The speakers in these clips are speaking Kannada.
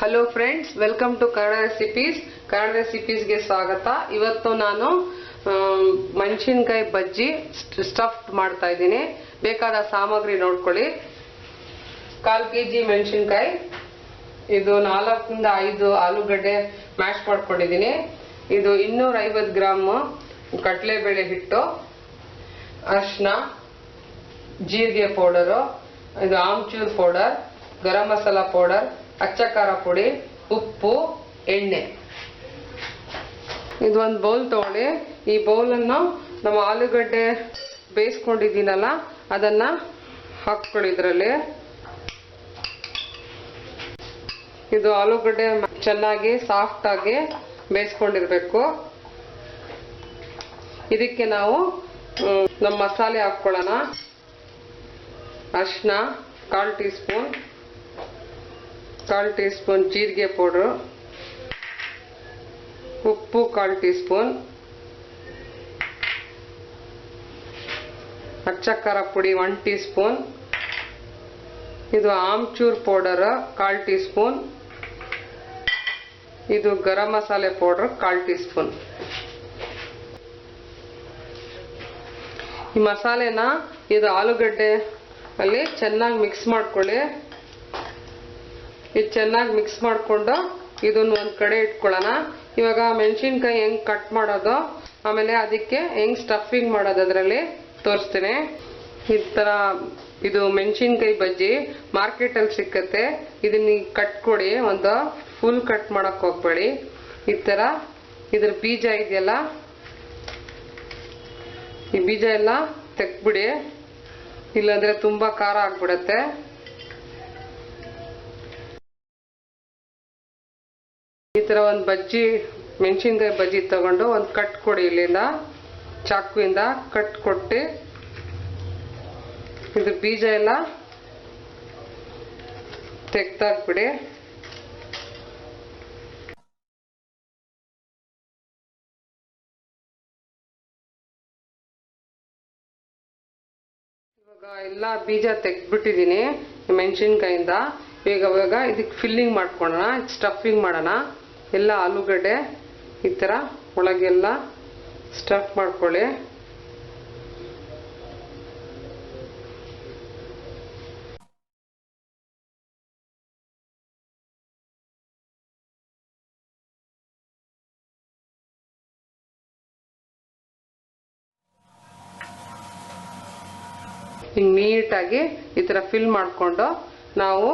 Hello friends, welcome to Kannada recipes. Kannada ರೆಸಿಪೀಸ್ಗೆ ಸ್ವಾಗತ. ಇವತ್ತು ನಾನು ಮೆಣಸಿನಕಾಯಿ ಬಜ್ಜಿ ಸ್ಟಫ್ಡ್ ಮಾಡ್ತಾ ಇದ್ದೀನಿ. ಬೇಕಾದ ಸಾಮಗ್ರಿ ನೋಡ್ಕೊಳ್ಳಿ. 1/4 kg ಮೆಣಸಿನಕಾಯಿ, ಇದು 4 ರಿಂದ 5 ಆಲೂಗಡ್ಡೆ ಮ್ಯಾಶ್ ಮಾಡ್ಕೊಂಡಿದ್ದೀನಿ. ಇದು 250 ಗ್ರಾಮ್ ಕಡಲೆಬೇಳೆ ಹಿಟ್ಟು, ಅರಿಶಿನ, ಜೀರಿಗೆ ಪೌಡರು, ಇದು ಆಮ್ಚೂರ್ ಪೌಡರ್, ಗರಂ ಮಸಾಲ ಪೌಡರ್, ಅಚ್ಚ ಖಾರ ಪುಡಿ, ಉಪ್ಪು, ಎಣ್ಣೆ. ಇದು ಒಂದು ಬೌಲ್ ತಗೊಳ್ಳಿ. ಈ ಬೌಲನ್ನು ನಮ್ಮ ಆಲೂಗಡ್ಡೆ ಬೇಯಿಸ್ಕೊಂಡಿದ್ದೀನಲ್ಲ ಅದನ್ನ ಹಾಕ್ಕೊಳ್ಳಿ. ಇದರಲ್ಲಿ ಇದು ಆಲೂಗಡ್ಡೆ ಚೆನ್ನಾಗಿ ಸಾಫ್ಟ್ ಆಗಿ ಬೇಯಿಸ್ಕೊಂಡಿರ್ಬೇಕು. ಇದಕ್ಕೆ ನಾವು ನಮ್ಮ ಮಸಾಲೆ ಹಾಕ್ಕೊಳ್ಳೋಣ. ಅರಿಶಿನ 1/4 ಟೀ ಸ್ಪೂನ್, 1/4 ಟೀ ಸ್ಪೂನ್ ಜೀರಿಗೆ ಪೌಡ್ರು, ಉಪ್ಪು 1/4 ಟೀ ಸ್ಪೂನ್, ಅಚ್ಚ ಖಾರ ಪುಡಿ 1 ಟೀ ಸ್ಪೂನ್, ಇದು ಆಮ್ಚೂರ್ ಪೌಡರ್ 1/4 ಟೀ ಸ್ಪೂನ್, ಇದು garam masala powder 1/4 tea spoon. ಈ ಮಸಾಲೆನ ಇದು ಆಲೂಗಡ್ಡೆ ಅಲ್ಲಿ ಚೆನ್ನಾಗಿ ಮಿಕ್ಸ್ ಮಾಡ್ಕೊಳ್ಳಿ. ಇದು ಚೆನ್ನಾಗಿ ಮಿಕ್ಸ್ ಮಾಡಿಕೊಂಡು ಇದನ್ನು ಒಂದು ಕಡೆ ಇಟ್ಕೊಳ್ಳೋಣ. ಇವಾಗ ಮೆಣಸಿನ್ಕಾಯಿ ಹೆಂಗ್ ಕಟ್ ಮಾಡೋದು, ಆಮೇಲೆ ಅದಕ್ಕೆ ಹೆಂಗ್ ಸ್ಟಫಿಂಗ್ ಮಾಡೋದು ಅದರಲ್ಲಿ ತೋರಿಸ್ತೀನಿ. ಈ ಥರ ಇದು ಮೆಣಸಿನ್ಕಾಯಿ ಬಜ್ಜಿ ಮಾರ್ಕೆಟಲ್ಲಿ ಸಿಕ್ಕತ್ತೆ. ಇದನ್ನ ಕಟ್ ಕೊಡಿ, ಒಂದು ಫುಲ್ ಕಟ್ ಮಾಡಕ್ ಹೋಗ್ಬೇಡಿ. ಈ ಥರ ಇದ್ರ ಬೀಜ ಇದೆಯಲ್ಲ, ಈ ಬೀಜ ಎಲ್ಲ ತೆಗ್ಬಿಡಿ, ಇಲ್ಲಾಂದ್ರೆ ತುಂಬಾ ಖಾರ ಆಗ್ಬಿಡತ್ತೆ. ಈ ತರ ಒಂದು ಬಜ್ಜಿ ಮೆಣಸಿನಕಾಯಿ ಬಜ್ಜಿ ತಗೊಂಡು ಒಂದು ಕಟ್ ಕೊಡಿ. ಇಲ್ಲಿಂದ ಚಾಕುವಿಂದ ಕಟ್ ಕೊಟ್ಟು ಇದು ಬೀಜ ಎಲ್ಲ ತೆಗ್ದಾಕ್ಬಿಡಿ. ಇವಾಗ ಎಲ್ಲ ಬೀಜ ತೆಗ್ದ್ಬಿಟ್ಟಿದ್ದೀನಿ ಮೆಣಸಿನ್ಕಾಯಿಂದ. ಇವಾಗ ಇದಕ್ಕೆ ಫಿಲ್ಲಿಂಗ್ ಮಾಡ್ಕೊಳ್ಳೋಣ, ಸ್ಟಫಿಂಗ್ ಮಾಡೋಣ. ಎಲ್ಲ ಆಲೂಗಡ್ಡೆ ಈ ಥರ ಒಳಗೆಲ್ಲ ಸ್ಟಫ್ ಮಾಡ್ಕೊಳ್ಳಿ. ಹಿಂಗೆ ನೀಟಾಗಿ ಈ ಥರ ಫಿಲ್ ಮಾಡಿಕೊಂಡು ನಾವು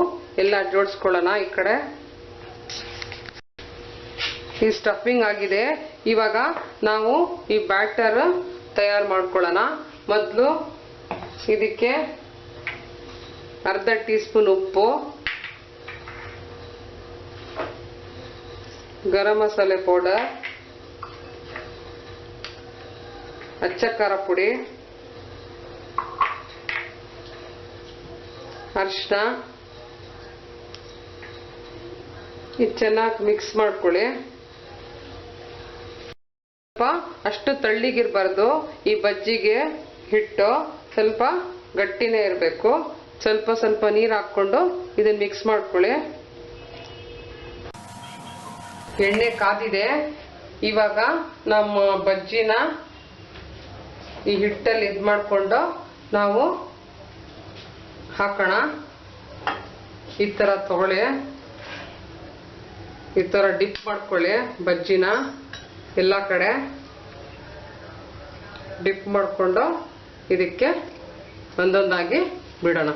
ಎಲ್ಲ ಜೋಡಿಸ್ಕೊಳ್ಳೋಣ. ಈ ಕಡೆ ಈ ಸ್ಟಫಿಂಗ್ ಆಗಿದೆ. ಇವಾಗ ನಾವು ಈ ಬ್ಯಾಟರ್ ತಯಾರು ಮಾಡ್ಕೊಳ್ಳೋಣ. ಮೊದಲು ಇದಕ್ಕೆ 1/2 ಟೀ ಸ್ಪೂನ್ ಉಪ್ಪು, ಗರಂ ಮಸಾಲೆ ಪೌಡರ್, ಅಚ್ಚ ಖಾರ ಪುಡಿ, ಅರಿಶಿನ. ಇದು ಚೆನ್ನಾಗಿ ಮಿಕ್ಸ್ ಮಾಡ್ಕೊಳ್ಳಿ. ಅಷ್ಟು ತಳ್ಳಿಗಿರ್ಬಾರ್ದು. ಈ ಬಜ್ಜಿಗೆ ಹಿಟ್ಟು ಸ್ವಲ್ಪ ಗಟ್ಟಿನೇ ಇರಬೇಕು. ಸ್ವಲ್ಪ ಸ್ವಲ್ಪ ನೀರು ಹಾಕೊಂಡು ಇದನ್ನ ಮಿಕ್ಸ್ ಮಾಡ್ಕೊಳ್ಳಿ. ಎಣ್ಣೆ ಕಾದಿದೆ. ಇವಾಗ ನಮ್ಮ ಬಜ್ಜಿನ ಈ ಹಿಟ್ಟಲ್ಲಿ ಇದು ಮಾಡಿಕೊಂಡು ನಾವು ಹಾಕೋಣ. ಈ ಥರ ತಗೊಳ್ಳಿ, ಈ ಥರ ಡಿಪ್ ಮಾಡ್ಕೊಳ್ಳಿ. ಬಜ್ಜಿನ ಎಲ್ಲ ಕಡೆ ಡಿಪ್ ಮಾಡಿಕೊಂಡು ಇದಕ್ಕೆ ಒಂದೊಂದಾಗಿ ಬಿಡೋಣ.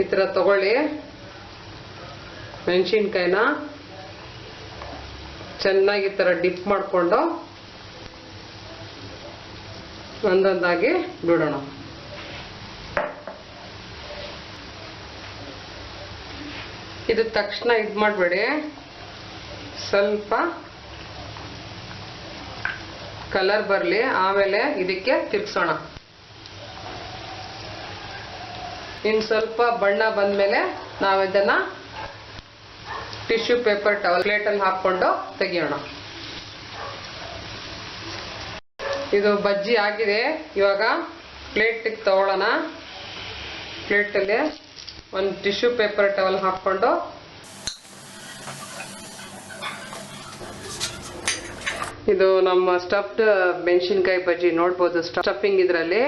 ಈ ಥರ ತಗೊಳ್ಳಿ. ಮೆಣಸಿನ್ಕಾಯಿನ ಚೆನ್ನಾಗಿ ಈ ಥರ ಡಿಪ್ ಮಾಡಿಕೊಂಡು ಒಂದೊಂದಾಗಿ ಬಿಡೋಣ. ಇದು ತಕ್ಷಣ ಇದು ಮಾಡಬೇಡಿ, ಸ್ವಲ್ಪ ಕಲರ್ ಬರಲಿ, ಆಮೇಲೆ ಇದಕ್ಕೆ ತಿರ್ಗಿಸೋಣ. ಇನ್ನು ಸ್ವಲ್ಪ ಬಣ್ಣ ಬಂದ್ಮೇಲೆ ನಾವು ಇದನ್ನ ಟಿಶ್ಯೂ ಪೇಪರ್ ಟವಲ್ ಪ್ಲೇಟಲ್ಲಿ ಹಾಕೊಂಡು ತೆಗಿಯೋಣ. ಇದು ಬಜ್ಜಿ ಆಗಿದೆ. ಇವಾಗ ಪ್ಲೇಟಿಗೆ ತಗೊಳ್ಳೋಣ. ಪ್ಲೇಟಲ್ಲಿ ಒಂದು ಟಿಶ್ಯೂ ಪೇಪರ್ ಟವಲ್ ಹಾಕ್ಕೊಂಡು ಇದು ನಮ್ಮ ಸ್ಟಫ್ಡ್ ಮೆಣಸಿನ್ಕಾಯಿ ಬಜ್ಜಿ ನೋಡ್ಬೋದು. ಸ್ಟಫಿಂಗ್ ಇದರಲ್ಲಿ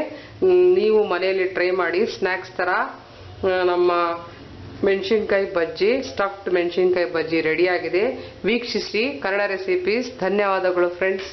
ನೀವು ಮನೆಯಲ್ಲಿ ಟ್ರೈ ಮಾಡಿ. ಸ್ನ್ಯಾಕ್ಸ್ ಥರ ನಮ್ಮ ಮೆಣಸಿನ್ಕಾಯಿ ಬಜ್ಜಿ, ಸ್ಟಫ್ಡ್ ಮೆಣಸಿನ್ಕಾಯಿ ಬಜ್ಜಿ ರೆಡಿಯಾಗಿದೆ. ವೀಕ್ಷಿಸಿ ಕನ್ನಡ ರೆಸಿಪೀಸ್. ಧನ್ಯವಾದಗಳು ಫ್ರೆಂಡ್ಸ್.